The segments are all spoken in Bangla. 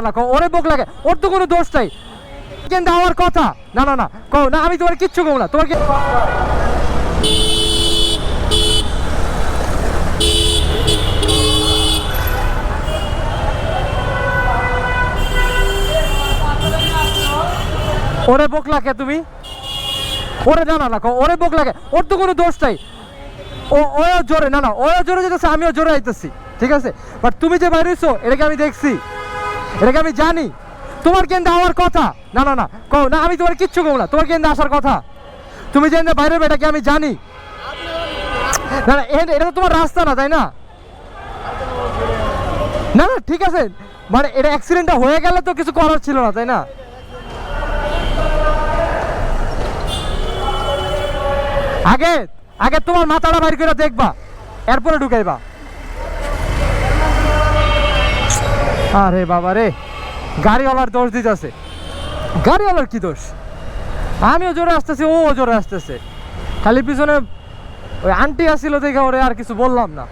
না ওরে বক লাগে, ওর তো কোনো দোষ নাই, কিন্তু আমার কথা না না না কও না, আমি তোমার কিচ্ছু কম না, তোমার ওরে বক লাগে তুমি, ওরে না না না ওরে বক লাগে, ওর তো কোনো দোষ নাই, ও জোরে না না, ও জোরে যেতেছে, আমিও জোরে আইতেছি, ঠিক আছে, বাট তুমি যে বাইরে হইছো এটাকে আমি দেখছি, এটাকে আমি জানি, তোমার কিন্তু আমার কথা না না না কও না, আমি তোমার কিচ্ছু কম না, তোমার কিন্তু আসার কথা, তুমি যে বাইরে এটাকে আমি জানি না না, এটা তো তোমার রাস্তা না, তাই না? না না ঠিক আছে, মানে এটা অ্যাক্সিডেন্টটা হয়ে গেলে তো কিছু করার ছিল না, তাই না? আগে আগে তোমার মাথাটা বাইর করে দেখবা, এরপরে ঢুকাইবা। আরে বাবা রে, গাড়িওয়ালার দোষ দিতেছে, গাড়িওয়ালার কি দোষ? আমিও জোরে আসতেছি, ও জোরে আসতেছে, খালি পিছনে ওই আন্টি আসছিল দেখে ওরে আর কিছু বললাম না।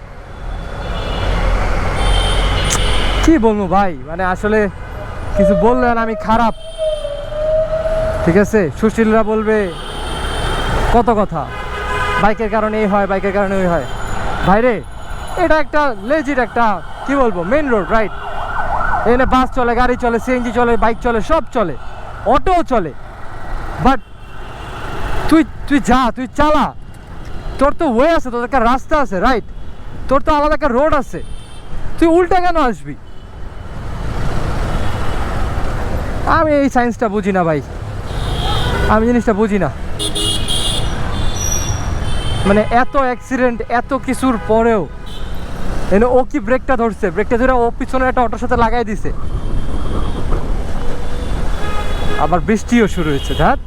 কি বলবো ভাই, মানে আসলে কিছু বললেন আমি খারাপ, ঠিক আছে, সুশীলরা বলবে কত কথা, বাইকের কারণে এই হয়, বাইকের কারণে ওই হয়, ভাইরে এটা একটা লেজিট একটা কি বলবো মেইন রোড, রাইট? এখানে বাস চলে, গাড়ি চলে, সিএনজি চলে, বাইক চলে, সব চলে, অটোও চলে, বাট তুই যা, তুই চালা, তোর তো ওয়ে আছে, তোর একটা রাস্তা আছে, রাইট? তোর তো আলাদা একটা রোড আছে, তুই উল্টা কেন আসবি? আমি এই সায়েন্সটা বুঝি না ভাই, আমি জিনিসটা বুঝি না, মানে এত অ্যাক্সিডেন্ট, এত কিছুর পরেও এনে ও কি ব্রেকটা ধরছে, ব্রেকটা ধরে ও পিছনে একটা অটোর সাথে লাগাই দিছে, আবার বৃষ্টিও শুরু হয়েছে, ধ্যাত।